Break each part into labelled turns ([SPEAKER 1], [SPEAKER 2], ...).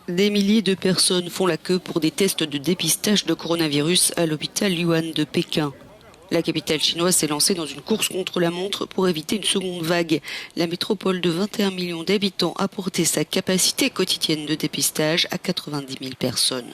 [SPEAKER 1] Des milliers de personnes font la queue pour des tests de dépistage de coronavirus à l'hôpital Yuan de Pékin. La capitale chinoise s'est lancée dans une course contre la montre pour éviter une seconde vague. La métropole de 21 millions d'habitants a porté sa capacité quotidienne de dépistage à 90 000 personnes.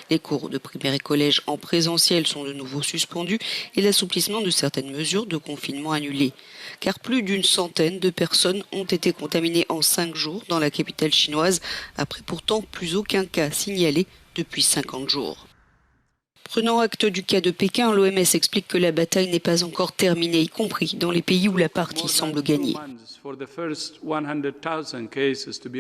[SPEAKER 1] Les cours de primaire et collège en présentiel sont de nouveau suspendus et l'assouplissement de certaines mesures de confinement annulé. Car plus d'une centaine de personnes ont été contaminées en 5 jours dans la capitale chinoise, après pourtant plus aucun cas signalé depuis 50 jours. Prenant acte du cas de Pékin, l'OMS explique que la bataille n'est pas encore terminée, y compris dans les pays où la partie semble gagner.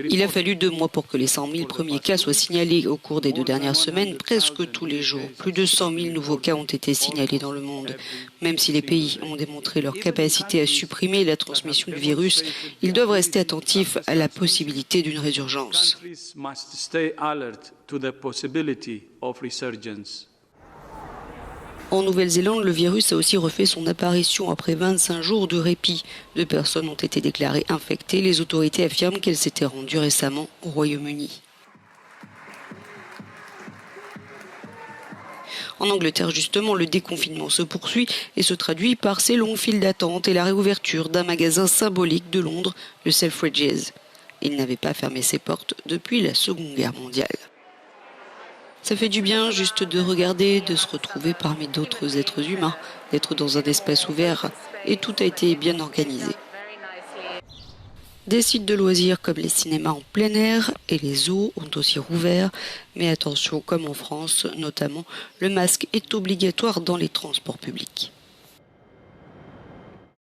[SPEAKER 1] Il a fallu 2 mois pour que les 100 000 premiers cas soient signalés au cours des 2 dernières semaines, presque tous les jours. Plus de 100 000 nouveaux cas ont été signalés dans le monde. Même si les pays ont démontré leur capacité à supprimer la transmission du virus, ils doivent rester attentifs à la possibilité d'une résurgence. En Nouvelle-Zélande, le virus a aussi refait son apparition après 25 jours de répit. 2 personnes ont été déclarées infectées. Les autorités affirment qu'elles s'étaient rendues récemment au Royaume-Uni. En Angleterre, justement, le déconfinement se poursuit et se traduit par ces longues files d'attente et la réouverture d'un magasin symbolique de Londres, le Selfridges. Il n'avait pas fermé ses portes depuis la Seconde Guerre mondiale. Ça fait du bien juste de regarder, de se retrouver parmi d'autres êtres humains, d'être dans un espace ouvert et tout a été bien organisé. Des sites de loisirs comme les cinémas en plein air et les zoos ont aussi rouvert, mais attention, comme en France notamment, le masque est obligatoire dans les transports publics.